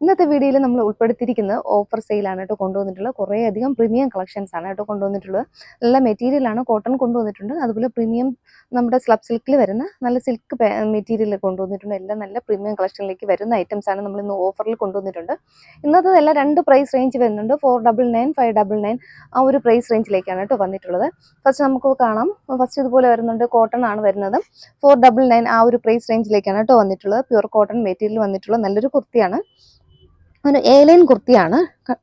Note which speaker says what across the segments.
Speaker 1: ഇന്നത്തെ വീഡിയോയിൽ നമ്മൾ ഉൾപ്പെടുത്തിയിരിക്കുന്നത് ഓഫർ സെയിലാണ് കേട്ടോ കൊണ്ടുവന്നിട്ടുള്ളത്. കുറേയധികം പ്രീമിയം കളക്ഷൻസ് ആണ് കേട്ടോ കൊണ്ടുവന്നിട്ടുള്ളത്. നല്ല മെറ്റീരിയലാണ്, കോട്ടൺ കൊണ്ടുവന്നിട്ടുണ്ട്. അതുപോലെ പ്രീമിയം നമ്മുടെ സ്ലബ് സിൽക്കിൽ വരുന്ന നല്ല സിൽക്ക് മെറ്റീരിയൽ കൊണ്ടുവന്നിട്ടുണ്ട്. എല്ലാം നല്ല പ്രീമിയം കളക്ഷനിലേക്ക് വരുന്ന ഐറ്റംസ് ആണ് നമ്മൾ ഇന്ന് ഓഫറിൽ കൊണ്ടുവന്നിട്ടുണ്ട്. ഇന്നത്തേതെല്ലാം രണ്ട് പ്രൈസ് റേഞ്ച് വരുന്നുണ്ട്. 499, 599 ആ ഒരു പ്രൈസ് റേഞ്ചിലേക്കാണ് കേട്ടോ വന്നിട്ടുള്ളത്. ഫസ്റ്റ് നമുക്ക് കാണാം. ഫസ്റ്റ് ഇതുപോലെ വരുന്നുണ്ട്, കോട്ടൺ ആണ് വരുന്നത്. 499 ആ ഒരു പ്രൈസ് റേഞ്ചിലേക്കാണ് കേട്ടോ വന്നിട്ടുള്ളത്. പ്യുർ കോട്ടൺ മെറ്റീരിയൽ വന്നിട്ടുള്ള നല്ലൊരു കുർത്തിയാണ്. ഒരു എ-ലൈൻ കുർത്തിയാണ്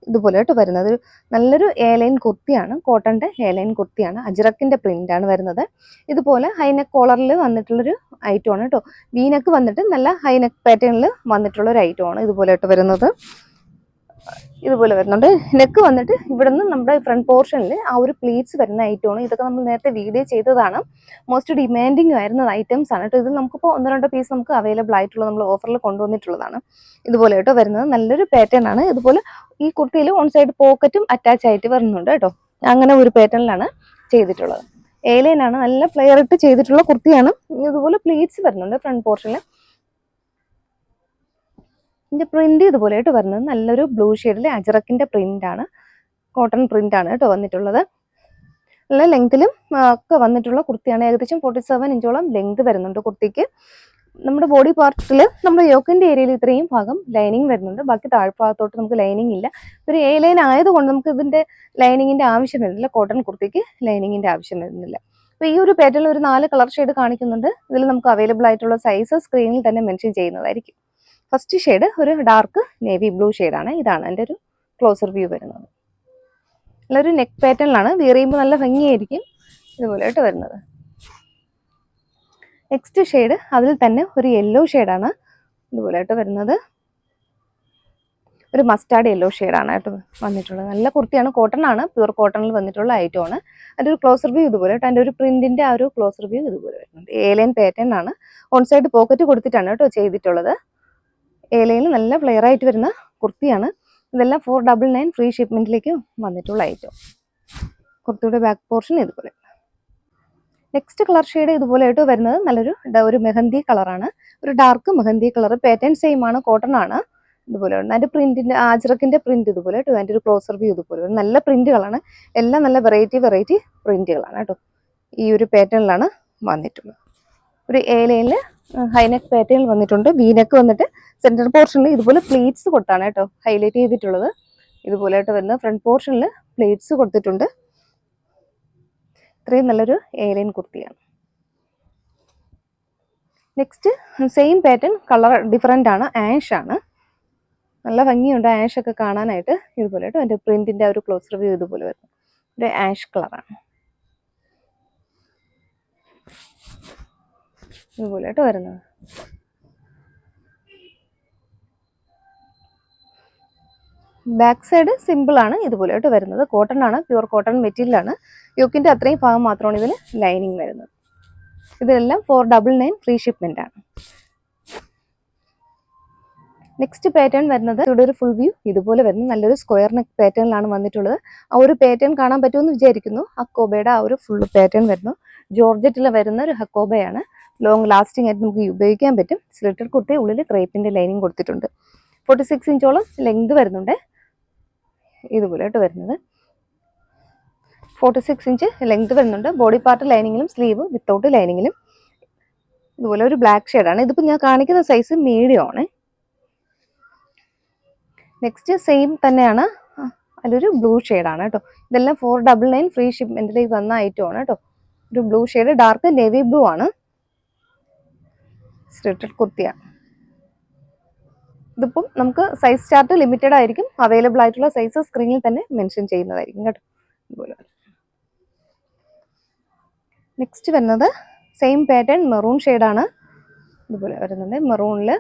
Speaker 1: ഇതുപോലെ കേട്ടോ വരുന്നത്. നല്ലൊരു എ-ലൈൻ കുർത്തിയാണ്, കോട്ടന്റെ എ-ലൈൻ കുർത്തിയാണ്. അജ്രക്കിന്റെ പ്രിന്റ് ആണ് വരുന്നത്. ഇതുപോലെ ഹൈനെക്ക് കോളറിൽ വന്നിട്ടുള്ളൊരു ഐറ്റമാണ് കേട്ടോ. വീനെക്ക് വന്നിട്ട് നല്ല ഹൈനെക്ക് പാറ്റേണിൽ വന്നിട്ടുള്ള ഒരു ഐറ്റമാണ് ഇതുപോലെ കേട്ടോ വരുന്നത്. ഇതുപോലെ വരുന്നുണ്ട്. നെക്ക് വന്നിട്ട് ഇവിടെ നിന്ന് നമ്മുടെ ഫ്രണ്ട് പോർഷനിൽ ആ ഒരു പ്ലീറ്റ്സ് വരുന്ന ഐറ്റമാണ്. ഇതൊക്കെ നമ്മൾ നേരത്തെ വീഡിയോ ചെയ്തതാണ്. മോസ്റ്റ് ഡിമാൻഡിങ് ആയിരുന്ന ഐറ്റംസ് ആണ് കേട്ടോ. ഇത് നമുക്കിപ്പോൾ 1-2 പീസ് നമുക്ക് അവൈലബിൾ ആയിട്ടുള്ള നമ്മൾ ഓഫറിൽ കൊണ്ടുവന്നിട്ടുള്ളതാണ്. ഇതുപോലെ കേട്ടോ വരുന്നത്. നല്ലൊരു പാറ്റേൺ ആണ്. ഇതുപോലെ ഈ കുർത്തിയിൽ ഓൺ സൈഡ് പോക്കറ്റും അറ്റാച്ച് ആയിട്ട് വരുന്നുണ്ട് കേട്ടോ. അങ്ങനെ ഒരു പാറ്റേണിലാണ് ചെയ്തിട്ടുള്ളത്. എ-ലൈൻ ആണ്, നല്ല ഫ്ലെയർ ഇട്ട് ചെയ്തിട്ടുള്ള കുർത്തിയാണ്. ഇതുപോലെ പ്ലീറ്റ്സ് വരുന്നുണ്ട് ഫ്രണ്ട് പോർഷനിൽ. ഇതിന്റെ പ്രിന്റ് ഇതുപോലെ ആയിട്ട് വരുന്നത് നല്ലൊരു ബ്ലൂ ഷെയ്ഡിലെ അജറക്കിന്റെ പ്രിന്റ് ആണ്, കോട്ടൺ പ്രിന്റ് ആണ് കേട്ടോ വന്നിട്ടുള്ളത്. നല്ല ലെങ്തിലും ഒക്കെ വന്നിട്ടുള്ള കുർത്തിയാണ്. ഏകദേശം 47 ഇഞ്ചോളം ലെങ്ത് വരുന്നുണ്ട് കുർത്തിക്ക്. നമ്മുടെ ബോഡി പാർട്ടിൽ നമ്മുടെ യോക്കിന്റെ ഏരിയയിൽ ഇത്രയും ഭാഗം ലൈനിങ് വരുന്നുണ്ട്. ബാക്കി താഴ്ഭാഗത്തോട്ട് നമുക്ക് ലൈനിങ് ഇല്ല. ഒരു എ ലൈൻ ആയതുകൊണ്ട് നമുക്ക് ഇതിന്റെ ലൈനിങ്ങിന്റെ ആവശ്യം വരുന്നില്ല. കോട്ടൺ കുർത്തിക്ക് ലൈനിങ്ങിന്റെ ആവശ്യം വരുന്നില്ല. അപ്പോൾ ഈ ഒരു പാറ്റേണിൽ ഒരു 4 കളർ ഷെയ്ഡ് കാണിക്കുന്നുണ്ട്. ഇതിൽ നമുക്ക് അവൈലബിൾ ആയിട്ടുള്ള സൈസ് സ്ക്രീനിൽ തന്നെ മെൻഷൻ ചെയ്യുന്നതായിരിക്കും. ഫസ്റ്റ് ഷെയ്ഡ് ഒരു ഡാർക്ക് നേവി ബ്ലൂ ഷെയ്ഡാണ്. ഇതാണ് എൻ്റെ ഒരു ക്ലോസർ വ്യൂ വരുന്നത്. നല്ലൊരു നെക്ക് പാറ്റേണിലാണ്, വിയർ ചെയ്യുമ്പോൾ നല്ല ഭംഗിയായിരിക്കും. ഇതുപോലെ ആയിട്ട് വരുന്നത്. നെക്സ്റ്റ് ഷെയ്ഡ് അതിൽ തന്നെ ഒരു യെല്ലോ ഷെയ്ഡാണ് ഇതുപോലെ ആയിട്ട് വരുന്നത്. ഒരു മസ്റ്റാർഡ് യെല്ലോ ഷെയ്ഡാണ് ആയിട്ട് വന്നിട്ടുള്ളത്. നല്ല കുർത്തിയാണ്, കോട്ടൺ ആണ്, പ്യുർ കോട്ടണിൽ വന്നിട്ടുള്ള ഐറ്റമാണ്. അതിൻ്റെ ഒരു ക്ലോസർ വ്യൂ ഇതുപോലെ കേട്ടോ. അതിൻ്റെ ഒരു പ്രിന്റിന്റെ ആ ഒരു ക്ലോസർ വ്യൂ ഇതുപോലെ വരുന്നുണ്ട്. എ-ലൈൻ പാറ്റേൺ ആണ്. ഓൺ സൈഡ് പോക്കറ്റ് കൊടുത്തിട്ടാണ് കേട്ടോ ചെയ്തിട്ടുള്ളത്. എ-ലൈനിൽ നല്ല ഫ്ലെയർ ആയിട്ട് വരുന്ന കുർത്തിയാണ്. ഇതെല്ലാം 499 ഫ്രീ ഷിപ്മെന്റിലേക്ക് വന്നിട്ടുള്ള ഐറ്റം. കുർത്തിയുടെ ബാക്ക് പോർഷൻ ഇതുപോലെ. നെക്സ്റ്റ് കളർ ഷെയ്ഡ് ഇതുപോലെ ആയിട്ട് വരുന്നത് നല്ലൊരു മെഹന്തി കളറാണ്. ഒരു dark mehndi colour. Pattern same ആണ്, കോട്ടൺ ആണ്. ഇതുപോലെ അതിന്റെ പ്രിന്റിന്റെ അജ്രക്കിന്റെ പ്രിന്റ് ഇതുപോലെ കേട്ടോ. അതിന്റെ ഒരു ക്ലോസർ വ്യൂ ഇതുപോലെ. നല്ല പ്രിന്റുകളാണ് എല്ലാം, നല്ല വെറൈറ്റി പ്രിന്റുകളാണ് കേട്ടോ. ഈ ഒരു പാറ്റേണിലാണ് വന്നിട്ടുള്ളത്. ഒരു എ-ലൈനിൽ ഹൈനെക്ക് പാറ്റേണിൽ വന്നിട്ടുണ്ട്. വീനെക്ക് വന്നിട്ട് സെന്റർ പോർഷനിൽ ഇതുപോലെ പ്ലേറ്റ്സ് കൊടുത്താണ് കേട്ടോ ഹൈലൈറ്റ് ചെയ്തിട്ടുള്ളത്. ഇതുപോലെ ആയിട്ട് വരുന്ന ഫ്രണ്ട് പോർഷനിൽ പ്ലേറ്റ്സ് കൊടുത്തിട്ടുണ്ട്. ഇത്രയും നല്ലൊരു എ-ലൈൻ കുർത്തിയാണ്. Next same pattern, colour different ആണ്, ആഷ് ആണ്. നല്ല ഭംഗിയുണ്ട് ആഷ് ഒക്കെ കാണാനായിട്ട്. ഇതുപോലെ കേട്ടോ അതിൻ്റെ പ്രിന്റിന്റെ ഒരു ക്ലോസർ വ്യൂ ഇതുപോലെ വരുന്നു. ഒരു ആഷ് കളറാണ് ഇതുപോലെ കേട്ടോ വരുന്നത്. ബാക്ക് സൈഡ് സിമ്പിൾ ആണ് ഇതുപോലെ ആയിട്ട് വരുന്നത്. കോട്ടൺ ആണ്, പ്യുർ കോട്ടൺ മെറ്റീരിയൽ ആണ്. യോക്കിന്റെ അത്രയും ഭാഗം മാത്രമാണ് ഇതിന് ലൈനിങ് വരുന്നത്. ഇതെല്ലാം 499 ഫ്രീ ഷിപ്മെന്റ് ആണ്. നെക്സ്റ്റ് പാറ്റേൺ വരുന്നത് ഇവിടെ ഒരു ഫുൾ വ്യൂ ഇതുപോലെ വരുന്നു. നല്ലൊരു സ്ക്വയർ നെക്ക് പാറ്റേണിലാണ് വന്നിട്ടുള്ളത്. ആ ഒരു പാറ്റേൺ കാണാൻ പറ്റുമെന്ന് വിചാരിക്കുന്നു. ഹക്കോബയുടെ ആ ഒരു ഫുൾ പാറ്റേൺ വരുന്നു. ജോർജറ്റിൽ വരുന്ന ഒരു ഹക്കോബയാണ്. ലോങ് ലാസ്റ്റിംഗ് ആയിട്ട് നമുക്ക് ഉപയോഗിക്കാൻ പറ്റും. സ്ലിറ്റഡ് കുർത്തി, ഉള്ളിൽ ക്രേപ്പിന്റെ ലൈനിങ് കൊടുത്തിട്ടുണ്ട്. 46 ഇഞ്ചോളം ലെങ്ത് വരുന്നുണ്ട്. ഇതുപോലെ ആയിട്ട് വരുന്നത് 46 ഇഞ്ച് ലെങ്ത് വരുന്നുണ്ട്. ബോഡി പാർട്ട് ലൈനിങ്ങിലും സ്ലീവ് വിത്തൗട്ട് ലൈനിങ്ങിലും. ഇതുപോലെ ഒരു ബ്ലാക്ക് ഷെയ്ഡാണ്. ഇതിപ്പോൾ ഞാൻ കാണിക്കുന്ന സൈസ് മീഡിയം ആണ്. നെക്സ്റ്റ് സെയിം തന്നെയാണ്, അതിലൊരു ബ്ലൂ ഷെയ്ഡാണ് കേട്ടോ. ഇതെല്ലാം 499 ഫ്രീ ഷിപ്മെന്റിലേക്ക് വന്ന ഐറ്റമാണ് കേട്ടോ. ഒരു blue shade, dark navy blue ആണ്. സ്ലിറ്റഡ് കുർത്തിയാണ്. ഇതിപ്പം നമുക്ക് സൈസ് ചാർട്ട് ലിമിറ്റഡ് ആയിരിക്കും. അവൈലബിൾ ആയിട്ടുള്ള സൈസ് സ്ക്രീനിൽ തന്നെ മെൻഷൻ ചെയ്യുന്നതായിരിക്കും കേട്ടോ. ഇതുപോലെ നെക്സ്റ്റ് വരുന്നത് സെയിം പാറ്റേൺ മെറൂൺ ഷെയ്ഡാണ് ഇതുപോലെ വരുന്നുണ്ട്. മെറൂണിൽ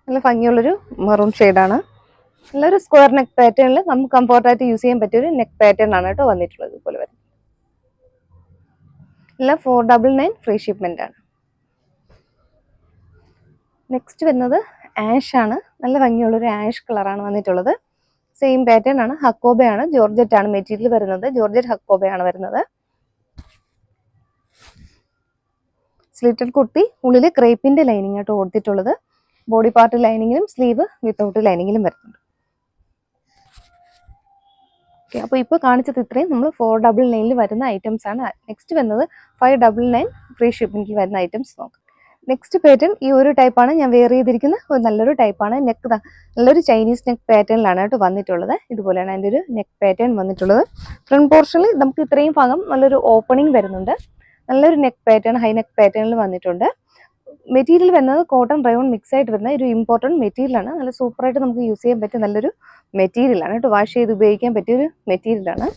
Speaker 1: നല്ല ഭംഗിയുള്ളൊരു മെറൂൺ ഷെയ്ഡാണ്. നല്ലൊരു സ്ക്വയർ നെക്ക് പാറ്റേണിൽ നമുക്ക് കംഫർട്ടായിട്ട് യൂസ് ചെയ്യാൻ പറ്റിയൊരു നെക്ക് പാറ്റേൺ ആണ് കേട്ടോ വന്നിട്ടുള്ളത്. ഇതുപോലെ വരും. എല്ലാം 499 ഫ്രീ ഷിപ്മെന്റ് ആണ്. നെക്സ്റ്റ് വരുന്നത് ആഷ് ആണ്. നല്ല ഭംഗിയുള്ളൊരു ആഷ് കളറാണ് വന്നിട്ടുള്ളത്. സെയിം പാറ്റേൺ ആണ്, ഹക്കോബയാണ്, ജോർജറ്റ് ആണ് മെറ്റീരിയൽ വരുന്നത്. ജോർജറ്റ് ഹക്കോബയാണ് വരുന്നത്. സ്ലിറ്റഡ് കുർത്തി, ഉള്ളിൽ ക്രേപ്പിന്റെ ലൈനിങ് ആയിട്ട് കൊടുത്തിട്ടുള്ളത്. ബോഡി പാർട്ട് ലൈനിങ്ങിലും സ്ലീവ് വിത്തൗട്ട് ലൈനിങ്ങിലും വരുന്നുണ്ട്. ഓക്കെ, അപ്പോൾ ഇപ്പോൾ കാണിച്ചത് ഇത്രയും നമ്മൾ 499 വരുന്ന ഐറ്റംസ് ആണ്. നെക്സ്റ്റ് വരുന്നത് 599 ഫ്രീ ഷിപ്പിംഗിൽ വരുന്ന ഐറ്റംസ് നോക്കാം. നെക്സ്റ്റ് പാറ്റേൺ ഈ ഒരു ടൈപ്പാണ് ഞാൻ വെയർ ചെയ്തിരിക്കുന്ന ഒരു നല്ലൊരു ടൈപ്പാണ്. നെക്ക് നല്ലൊരു ചൈനീസ് നെക്ക് പാറ്റേണിലാണ് കേട്ടോ വന്നിട്ടുള്ളത്. ഇതുപോലെയാണ് അതിൻ്റെ ഒരു നെക്ക് പാറ്റേൺ വന്നിട്ടുള്ളത്. ഫ്രണ്ട് പോർഷനിൽ നമുക്ക് ഇത്രയും ഭാഗം നല്ലൊരു ഓപ്പണിംഗ് വരുന്നുണ്ട്. നല്ലൊരു നെക്ക് പാറ്റേൺ, ഹൈ നെക്ക് പാറ്റേണിൽ വന്നിട്ടുണ്ട്. മെറ്റീരിയൽ വരുന്നത് കോട്ടൺ റയോൺ മിക്സ് ആയിട്ട് വരുന്ന ഒരു ഇമ്പോർട്ടൻറ്റ് മെറ്റീരിയലാണ്. നല്ല സൂപ്പറായിട്ട് നമുക്ക് യൂസ് ചെയ്യാൻ പറ്റിയ നല്ലൊരു മെറ്റീരിയലാണ് കേട്ടോ. വാഷ് ചെയ്ത് ഉപയോഗിക്കാൻ പറ്റിയൊരു മെറ്റീരിയലാണ്.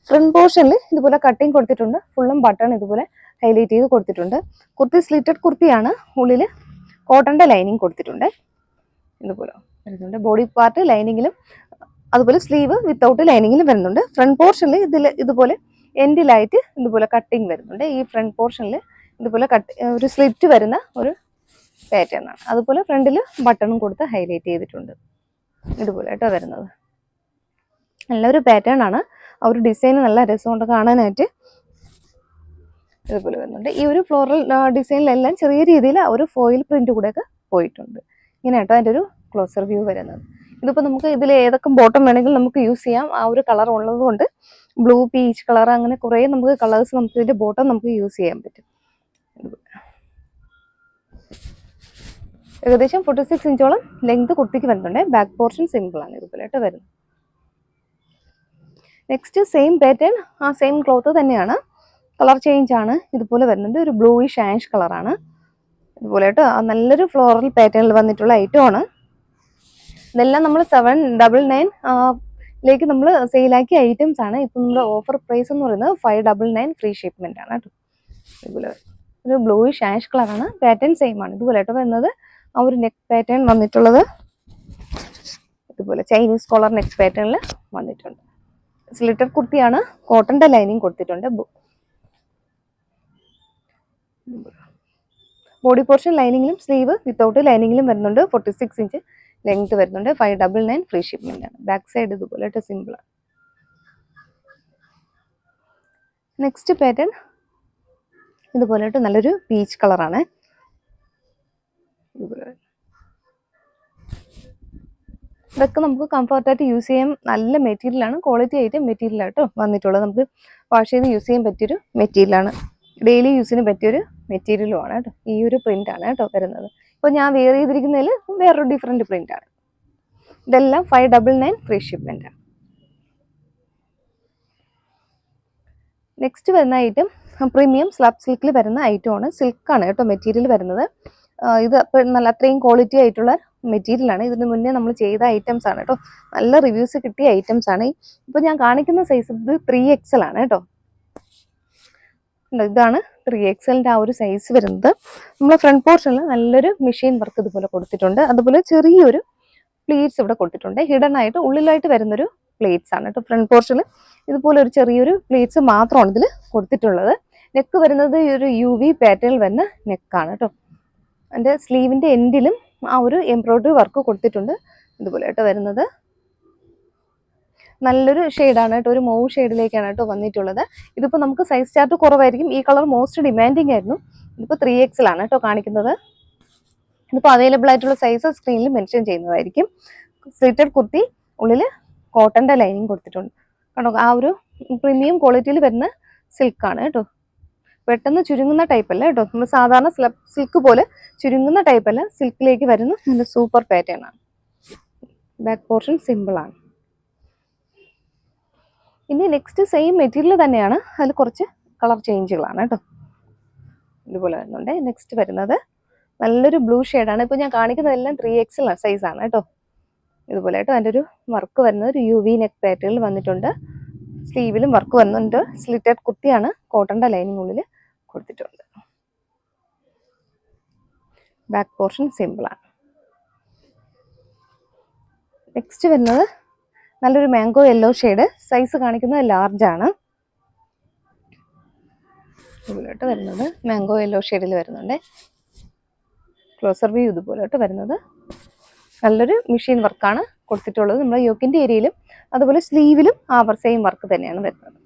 Speaker 1: ഫ്രണ്ട് പോർഷനിൽ ഇതുപോലെ കട്ടിങ് കൊടുത്തിട്ടുണ്ട്. ഫുള്ളും ബട്ടൺ ഇതുപോലെ ഹൈലൈറ്റ് ചെയ്ത് കൊടുത്തിട്ടുണ്ട്. കുർത്തി സ്ലിറ്റഡ് കുർത്തിയാണ്. ഉള്ളിൽ കോട്ടൻ്റെ ലൈനിങ് കൊടുത്തിട്ടുണ്ട്. ഇതുപോലെ വരുന്നുണ്ട്. ബോഡി പാർട്ട് ലൈനിങ്ങിലും അതുപോലെ സ്ലീവ് വിത്തൗട്ട് ലൈനിങ്ങിലും വരുന്നുണ്ട്. ഫ്രണ്ട് പോർഷനിൽ ഇതുപോലെ എൻഡിലായിട്ട് ഇതുപോലെ കട്ടിങ് വരുന്നുണ്ട്. ഈ ഫ്രണ്ട് പോർഷനിൽ ഇതുപോലെ ഒരു സ്ലിറ്റ് വരുന്ന ഒരു പാറ്റേൺ ആണ്. അതുപോലെ ഫ്രണ്ടിൽ ബട്ടണും കൊടുത്ത് ഹൈലൈറ്റ് ചെയ്തിട്ടുണ്ട്. ഇതുപോലെ കേട്ടോ വരുന്നത്. നല്ലൊരു പാറ്റേൺ ആണ്. ആ ഒരു ഡിസൈൻ നല്ല രസമുണ്ട് കാണാനായിട്ട്. ഇതുപോലെ വരുന്നുണ്ട്. ഈ ഒരു ഫ്ലോറൽ ഡിസൈനിലെല്ലാം ചെറിയ രീതിയിൽ ഒരു ഫോയിൽ പ്രിന്റ് കൂടെയൊക്കെ പോയിട്ടുണ്ട്. ഇങ്ങനെ കേട്ടോ അതിൻ്റെ ഒരു ക്ലോസർ വ്യൂ വരുന്നത്. ഇതിപ്പോൾ നമുക്ക് ഇതിൽ ഏതൊക്കെ ബോട്ടം വേണമെങ്കിലും നമുക്ക് യൂസ് ചെയ്യാം. ആ ഒരു കളർ ഉള്ളത് കൊണ്ട് ബ്ലൂ, പീച്ച് കളർ, അങ്ങനെ കുറേ നമുക്ക് കളേഴ്സ് നമുക്ക് ഇതിൻ്റെ ബോട്ടം നമുക്ക് യൂസ് ചെയ്യാൻ പറ്റും. ഏകദേശം 46 ഇഞ്ചോളം ലെങ്ത് കുർത്തിക്ക് വരുന്നുണ്ട്. ബാക്ക് പോർഷൻ സിമ്പിൾ ആണ് ഇതുപോലെ ആയിട്ട് വരുന്നത്. നെക്സ്റ്റ് സെയിം പാറ്റേൺ, ആ സെയിം ക്ലോത്ത് തന്നെയാണ്. കളർ ചേഞ്ച് ആണ്. ഇതുപോലെ വരുന്നുണ്ട്. ഒരു ബ്ലൂയിഷ് ആഷ് കളറാണ്. ഇതുപോലെ ആയിട്ട് നല്ലൊരു ഫ്ലോറൽ പാറ്റേണിൽ വന്നിട്ടുള്ള ഐറ്റമാണ്. ഇതെല്ലാം നമ്മൾ 799 നമ്മൾ സെയിലാക്കിയ ഐറ്റംസ് ആണ്. ഇപ്പം നമ്മുടെ ഓഫർ പ്രൈസ് എന്ന് പറയുന്നത് 599 ഫ്രീ ഷിപ്മെന്റ് ആണ് കേട്ടോ. ഇതുപോലെ ഒരു ബ്ലൂയിഷ് ആഷ് കളറാണ്. പാറ്റേൺ സെയിം ആണ്. ഇതുപോലെ ആയിട്ട് വരുന്നത്. ആ ഒരു നെക്ക് പാറ്റേൺ വന്നിട്ടുള്ളത് ഇതുപോലെ ചൈനീസ് കോളർ നെക്ക് പാറ്റേണിൽ വന്നിട്ടുണ്ട്. സ്ലിറ്റർ കുർത്തിയാണ്. കോട്ടന്റെ ലൈനിങ് കൊടുത്തിട്ടുണ്ട്. ബോഡി പോർഷൻ ലൈനിങ്ങിലും സ്ലീവ് വിത്തൗട്ട് ലൈനിങ്ങിലും വരുന്നുണ്ട്. 46 ഇഞ്ച് ലെങ്ത് വരുന്നുണ്ട്. 599 ഫ്രീ ഷിപ്മെന്റ് ആണ്. ബാക്ക് സൈഡ് ഇതുപോലെ സിമ്പിൾ ആണ്. നെക്സ്റ്റ് പാറ്റേൺ ഇതുപോലെ നല്ലൊരു പീച്ച് കളറാണ്. ഇതൊക്കെ നമുക്ക് കംഫർട്ടായിട്ട് യൂസ് ചെയ്യാൻ നല്ല മെറ്റീരിയലാണ്. ക്വാളിറ്റി ആയിട്ട് മെറ്റീരിയലായിട്ട് വന്നിട്ടുള്ളത്. നമുക്ക് വാഷ് ചെയ്ത് യൂസ് ചെയ്യാൻ പറ്റിയൊരു മെറ്റീരിയലാണ്. ഡെയിലി യൂസിന് പറ്റിയൊരു മെറ്റീരിയലുമാണ് കേട്ടോ. ഈ ഒരു പ്രിന്റ് ആണ് കേട്ടോ വരുന്നത്. ഇപ്പോൾ ഞാൻ വെയർ ചെയ്തിരിക്കുന്നതിൽ വേറൊരു ഡിഫറെൻറ്റ് പ്രിന്റ് ആണ്. ഇതെല്ലാം 599 ഫ്രീ ഷിപ്മെന്റ് ആണ്. നെക്സ്റ്റ് വരുന്ന ഐറ്റം പ്രീമിയം സ്ലബ് സിൽക്കിൽ വരുന്ന ഐറ്റമാണ്. സിൽക്കാണ് കേട്ടോ മെറ്റീരിയൽ വരുന്നത്. ഇത് നല്ല അത്രയും ക്വാളിറ്റി ആയിട്ടുള്ള മെറ്റീരിയലാണ്. ഇതിന് മുന്നേ നമ്മൾ ചെയ്ത ഐറ്റംസ് ആണ് കേട്ടോ. നല്ല റിവ്യൂസ് കിട്ടിയ ഐറ്റംസ് ആണ്. ഇപ്പോൾ ഞാൻ കാണിക്കുന്ന സൈസ് ഇത് 3XL ആണ് കേട്ടോ. ഇതാണ് 3XLന്റെ ആ ഒരു സൈസ് വരുന്നത്. നമ്മളെ ഫ്രണ്ട് പോർഷനിൽ നല്ലൊരു മെഷീൻ വർക്ക് ഇതുപോലെ കൊടുത്തിട്ടുണ്ട്. അതുപോലെ ചെറിയൊരു പ്ലീറ്റ്സ് ഇവിടെ കൊടുത്തിട്ടുണ്ട്. ഹിഡൻ ആയിട്ട് ഉള്ളിലായിട്ട് വരുന്നൊരു പ്ലേറ്റ്സ് ആണ് കേട്ടോ. ഫ്രണ്ട് പോർഷനിൽ ഇതുപോലെ ഒരു ചെറിയൊരു പ്ലേറ്റ്സ് മാത്രമാണ് ഇതിൽ കൊടുത്തിട്ടുള്ളത്. നെക്ക് വരുന്നത് ഈ ഒരു UV പാറ്റേണിൽ വരുന്ന നെക്കാണ് കേട്ടോ. അതിൻ്റെ സ്ലീവിൻ്റെ എൻഡിലും ആ ഒരു എംബ്രോയിഡറി വർക്ക് കൊടുത്തിട്ടുണ്ട്. ഇതുപോലെ ആയിട്ട് വരുന്നത് നല്ലൊരു ഷെയ്ഡാണ് കേട്ടോ. ഒരു മൂവ് ഷെയ്ഡിലേക്കാണ് കേട്ടോ വന്നിട്ടുള്ളത്. ഇതിപ്പോൾ നമുക്ക് സൈസ് ചാർട്ട് കുറവായിരിക്കും. ഈ കളർ മോസ്റ്റ് ഡിമാൻഡിങ് ആയിരുന്നു. ഇതിപ്പോൾ 3XL ആണ് കേട്ടോ കാണിക്കുന്നത്. ഇതിപ്പോൾ അവൈലബിൾ ആയിട്ടുള്ള സൈസ് സ്ക്രീനിൽ മെൻഷൻ ചെയ്യുന്നതായിരിക്കും. സ്ലിറ്റഡ് കുർത്തി, ഉള്ളിൽ കോട്ടൻ്റെ ലൈനിങ് കൊടുത്തിട്ടുണ്ട്. കണ്ടോ, ആ ഒരു പ്രീമിയം ക്വാളിറ്റിയിൽ വരുന്ന സിൽക്കാണ് കേട്ടോ. പെട്ടെന്ന് ചുരുങ്ങുന്ന ടൈപ്പല്ല കേട്ടോ. നമ്മൾ സാധാരണ സിൽക്ക് പോലെ ചുരുങ്ങുന്ന ടൈപ്പല്ല. സിൽക്കിലേക്ക് വരുന്ന നല്ല സൂപ്പർ പാറ്റേൺ ആണ്. ബാക്ക് പോർഷൻ സിമ്പിൾ ആണ്. ഇനി നെക്സ്റ്റ് സെയിം മെറ്റീരിയൽ തന്നെയാണ്. അതിൽ കുറച്ച് കളർ ചേഞ്ചുകളാണ് കേട്ടോ. ഇതുപോലെ വരുന്നുണ്ട്. നെക്സ്റ്റ് വരുന്നത് നല്ലൊരു ബ്ലൂ ഷെയ്ഡാണ്. ഇപ്പോൾ ഞാൻ കാണിക്കുന്നതെല്ലാം 3XL സൈസാണ് കേട്ടോ. ഇതുപോലെ ആയിട്ട് അതിൻ്റെ ഒരു വർക്ക് വരുന്നത് ഒരു UV നെക്ക് പാറ്റേണിൽ വന്നിട്ടുണ്ട്. സ്ലീവിലും വർക്ക് വരുന്നുണ്ട്. സ്ലിറ്റഡ് കുർത്തിയാണ്. കോട്ടൻ്റെ ലൈനിങ് ഉള്ളിൽ കൊടുത്തിട്ടുണ്ട്. ബാക്ക് പോർഷൻ സിമ്പിൾ ആണ്. നെക്സ്റ്റ് വരുന്നത് നല്ലൊരു മാംഗോ യെല്ലോ ഷെയ്ഡ്. സൈസ് കാണിക്കുന്നത് ലാർജ് ആണ്. ഇതുപോലെയായിട്ട് വരുന്നത് മാംഗോ യെല്ലോ ഷെയ്ഡിൽ വരുന്നുണ്ട്. ക്ലോസർ വ്യൂ ഇതുപോലെയായിട്ട് വരുന്നത് നല്ലൊരു മെഷീൻ വർക്കാണ് കൊടുത്തിട്ടുള്ളത്. നമ്മുടെ യോക്കിൻ്റെ ഏരിയയിലും അതുപോലെ സ്ലീവിലും സെയിം വർക്ക് തന്നെയാണ് വരുന്നത്.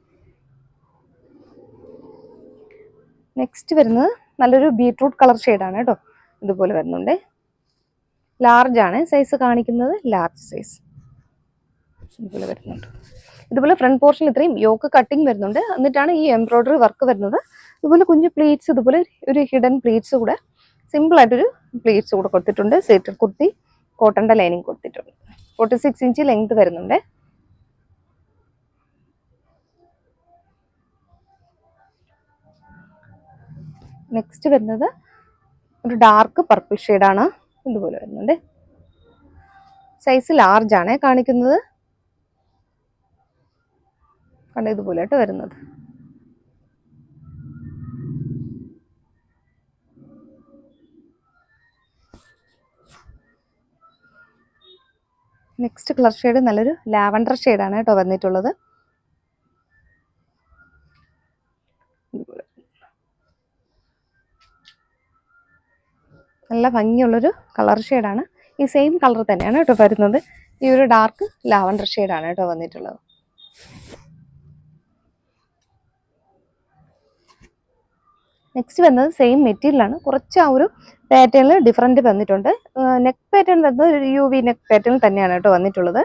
Speaker 1: നെക്സ്റ്റ് വരുന്നത് നല്ലൊരു ബീട്രൂട്ട് കളർ ഷെയ്ഡാണ് കേട്ടോ. ഇതുപോലെ വരുന്നുണ്ട്. ലാർജ് ആണ് സൈസ് കാണിക്കുന്നത്, ലാർജ് സൈസ് ഇതുപോലെ വരുന്നുണ്ട്. ഇതുപോലെ ഫ്രണ്ട് പോർഷൻ ഇത്രയും യോക്ക് കട്ടിങ് വരുന്നുണ്ട്, എന്നിട്ടാണ് ഈ എംബ്രോയിഡറി വർക്ക് വരുന്നത്. ഇതുപോലെ കുഞ്ഞു പ്ലീറ്റ്സ്, ഇതുപോലെ ഒരു ഹിഡൻ പ്ലീറ്റ്സ് കൂടെ, സിമ്പിൾ ആയിട്ടൊരു പ്ലീറ്റ്സ് കൂടെ കൊടുത്തിട്ടുണ്ട്. സ്ലിറ്റഡ് കുർത്തി, കോട്ടന്റെ ലൈനിങ് കൊടുത്തിട്ടുണ്ട്. 46 ഇഞ്ച് ലെങ്ത് വരുന്നുണ്ട്. നെക്സ്റ്റ് വരുന്നത് ഒരു ഡാർക്ക് പർപ്പിൾ ഷെയ്ഡാണ്, ഇതുപോലെ വരുന്നുണ്ട്. സൈസ് ലാർജ് ആണ് കാണിക്കുന്നത്, കണ്ട ഇതുപോലെ ആയിട്ട് വരുന്നത്. നെക്സ്റ്റ് കളർ ഷെയ്ഡ് നല്ലൊരു ലാവൻഡർ ഷെയ്ഡാണ് കേട്ടോ വന്നിട്ടുള്ളത്. നല്ല ഭംഗിയുള്ളൊരു കളർ ഷെയ്ഡാണ്. ഈ സെയിം കളർ തന്നെയാണ് കേട്ടോ വരുന്നത്. ഈ ഒരു ഡാർക്ക് ലാവൻഡർ ഷെയ്ഡാണ് കേട്ടോ വന്നിട്ടുള്ളത്. നെക്സ്റ്റ് വരുന്നത് സെയിം മെറ്റീരിയലാണ്, കുറച്ച് ആ ഒരു പാറ്റേണിൽ ഡിഫറൻറ്റ് വന്നിട്ടുണ്ട്. നെക്ക് പാറ്റേൺ വരുന്നത് ഒരു UV നെക്ക് പാറ്റേൺ തന്നെയാണ് കേട്ടോ വന്നിട്ടുള്ളത്.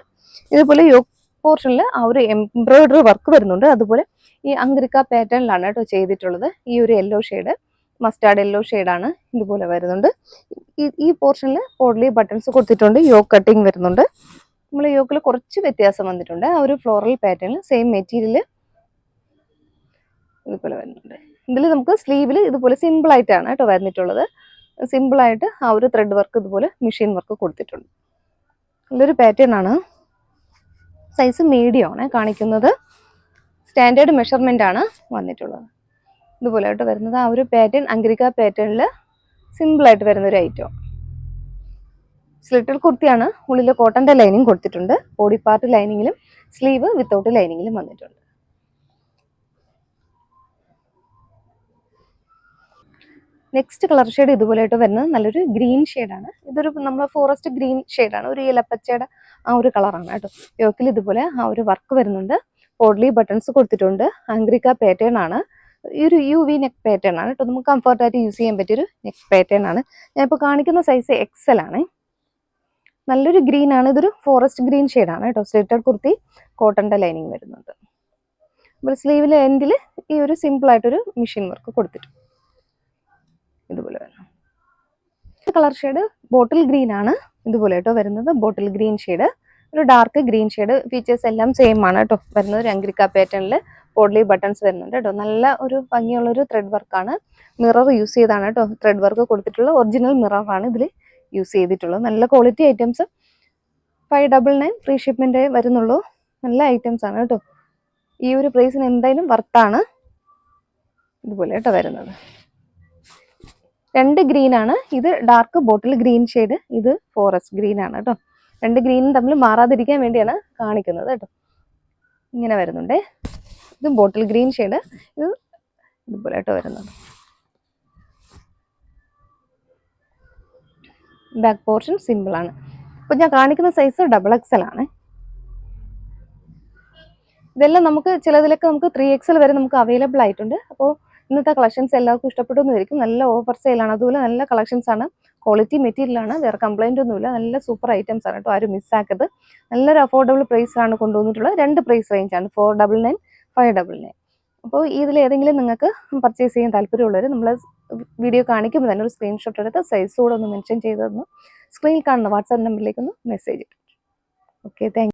Speaker 1: ഇതുപോലെ യോക്ക് പോർഷനിൽ ആ ഒരു എംബ്രോയിഡറി വർക്ക് വരുന്നുണ്ട്. അതുപോലെ ഈ അങ്കരിക്ക പാറ്റേണിലാണ് കേട്ടോ ചെയ്തിട്ടുള്ളത്. ഈ ഒരു യെല്ലോ ഷെയ്ഡ്, മസ്റ്റാർഡ് യെല്ലോ ഷെയ്ഡാണ് ഇതുപോലെ വരുന്നുണ്ട്. ഈ പോർഷനിൽ പോഡ്ലി ബട്ടൺസ് കൊടുത്തിട്ടുണ്ട്, യോക്ക് കട്ടിങ് വരുന്നുണ്ട്. നമ്മൾ യോക്കിൽ കുറച്ച് വ്യത്യാസം വന്നിട്ടുണ്ട്. ആ ഒരു ഫ്ലോറൽ പാറ്റേണിൽ സെയിം മെറ്റീരിയൽ ഇതുപോലെ വരുന്നുണ്ട്. ഇതിൽ നമുക്ക് സ്ലീവിൽ ഇതുപോലെ സിമ്പിൾ ആയിട്ടാണ് കേട്ടോ വന്നിട്ടുള്ളത്. സിമ്പിൾ ആയിട്ട് ആ ഒരു ത്രെഡ് വർക്ക്, ഇതുപോലെ മെഷീൻ വർക്ക് കൊടുത്തിട്ടുണ്ട്. നല്ലൊരു പാറ്റേൺ ആണ്. സൈസ് മീഡിയം ആണ് കാണിക്കുന്നത്. സ്റ്റാൻഡേർഡ് മെഷർമെന്റ് ആണ് വന്നിട്ടുള്ളത്. ഇതുപോലെ ആയിട്ട് വരുന്നത് ആ ഒരു പാറ്റേൺ അങ്കരിക്ക പാറ്റേണിൽ സിമ്പിൾ ആയിട്ട് വരുന്ന ഒരു ഐറ്റം. സ്ലിറ്റഡ് കുർത്തിയാണ്, ഉള്ളിൽ കോട്ടന്റെ ലൈനിങ് കൊടുത്തിട്ടുണ്ട്. ബോഡി പാർട്ട് ലൈനിങ്ങിലും സ്ലീവ് വിത്തൗട്ട് ലൈനിങ്ങിലും വന്നിട്ടുണ്ട്. നെക്സ്റ്റ് കളർ ഷെയ്ഡ് ഇതുപോലെയായിട്ട് വരുന്നത് നല്ലൊരു ഗ്രീൻ ഷെയ്ഡാണ്. ഇതൊരു നമ്മുടെ ഫോറസ്റ്റ് ഗ്രീൻ ഷെയ്ഡാണ്, ഒരു ഇലപ്പച്ചയുടെ ആ ഒരു കളറാണ് കേട്ടോ. യോക്കിൽ ഇതുപോലെ ആ ഒരു വർക്ക് വരുന്നുണ്ട്. പോഡ്ലി ബട്ടൺസ് കൊടുത്തിട്ടുണ്ട്. അങ്കരിക്ക പാറ്റേൺ ആണ്. ഈ ഒരു UV നെക്ക് പാറ്റേൺ ആണ് കേട്ടോ. നമുക്ക് കംഫർട്ടായിട്ട് യൂസ് ചെയ്യാൻ പറ്റിയൊരു നെക്ക് പാറ്റേൺ ആണ്. ഞാനിപ്പോൾ കാണിക്കുന്ന സൈസ് XL ആണ്. നല്ലൊരു ഗ്രീൻ ആണ്, ഇതൊരു ഫോറസ്റ്റ് ഗ്രീൻ ഷെയ്ഡാണ് കേട്ടോ. സ്ലിറ്റഡ് കുർത്തി, കോട്ടന്റെ ലൈനിങ് വരുന്നുണ്ട്. അപ്പോൾ സ്ലീവിലെ എൻഡിൽ ഈ ഒരു സിമ്പിൾ ആയിട്ടൊരു മെഷീൻ വർക്ക് കൊടുത്തിട്ടുണ്ട്. ഇതുപോലെ വരണം. കളർ ഷെയ്ഡ് ബോട്ടിൽ ഗ്രീൻ ആണ് ഇതുപോലെ കേട്ടോ വരുന്നത്. ബോട്ടിൽ ഗ്രീൻ ഷെയ്ഡ്, ഒരു ഡാർക്ക് ഗ്രീൻ ഷെയ്ഡ്. ഫീച്ചേഴ്സ് എല്ലാം സെയിം ആണ് കേട്ടോ വരുന്നത്. ഒരു അങ്കരിക്ക പാറ്റേണിൽ പോഡ്ലി ബട്ടൺസ് വരുന്നുണ്ട് കേട്ടോ. നല്ല ഒരു ഭംഗിയുള്ളൊരു ത്രെഡ് വർക്കാണ്. മിറർ യൂസ് ചെയ്താണ് കേട്ടോ ത്രെഡ് വർക്ക് കൊടുത്തിട്ടുള്ള. ഒറിജിനൽ മിററാണ് ഇതിൽ യൂസ് ചെയ്തിട്ടുള്ളത്. നല്ല ക്വാളിറ്റി ഐറ്റംസ്. 599 ഫ്രീ ഷിപ്മെന്റ് വരുന്നുള്ളൂ. നല്ല ഐറ്റംസ് ആണ് കേട്ടോ. ഈ ഒരു പ്രൈസിന് എന്തായാലും വർത്താണ്. ഇതുപോലെ കേട്ടോ വരുന്നത്. 2 ഗ്രീൻ ആണ്. ഇത് ഡാർക്ക് ബോട്ടിൽ ഗ്രീൻ ഷെയ്ഡ്, ഇത് ഫോറസ്റ്റ് ഗ്രീൻ ആണ് കേട്ടോ. 2 ഗ്രീനും തമ്മിൽ മാറാതിരിക്കാൻ വേണ്ടിയാണ് കാണിക്കുന്നത് കേട്ടോ. ഇങ്ങനെ വരുന്നുണ്ടേ. ഇത് ബോട്ടിൽ ഗ്രീൻ ഷെയ്ഡ്, ഇത് ഇതുപോലെ കേട്ടോ വരുന്നത്. ബാക്ക് പോർഷൻ സിമ്പിൾ ആണ്. അപ്പോൾ ഞാൻ കാണിക്കുന്ന സൈസ് XXL ആണ്. ഇതെല്ലാം നമുക്ക് ചിലതിലൊക്കെ നമുക്ക് 3XL വരെ നമുക്ക് അവൈലബിൾ ആയിട്ടുണ്ട്. അപ്പോൾ ഇന്നത്തെ കളക്ഷൻസ് എല്ലാവർക്കും ഇഷ്ടപ്പെട്ടു എന്നായിരിക്കും. നല്ല ഓഫർ സെയിലാണ്, അതുപോലെ നല്ല കളക്ഷൻസ് ആണ്. ക്വാളിറ്റി മെറ്റീരിയൽ ആണ്, വേറെ കംപ്ലൈന്റ് ഒന്നുമില്ല. നല്ല സൂപ്പർ ഐറ്റംസ് ആണ് കേട്ടോ. ആരും മിസ്സാക്കരുത്. നല്ലൊരു അഫോർഡബിൾ പ്രൈസിലാണ് കൊണ്ടുവന്നിട്ടുള്ളത്. 2 പ്രൈസ് റേഞ്ചാണ്, 499, 599. അപ്പോൾ ഇതിൽ ഏതെങ്കിലും നിങ്ങൾക്ക് പർച്ചേസ് ചെയ്യാൻ താല്പര്യമുള്ളവർ നമ്മൾ വീഡിയോ കാണിക്കുമ്പോൾ തന്നെ ഒരു സ്ക്രീൻഷോട്ട് എടുത്ത് സൈസ് കൂടെ ഒന്ന് മെൻഷൻ ചെയ്ത് തന്നു സ്ക്രീനിൽ കാണുന്ന വാട്സാപ്പ് നമ്പറിലേക്കൊന്ന് മെസ്സേജ് ഇട്ടു. Okay, thank you.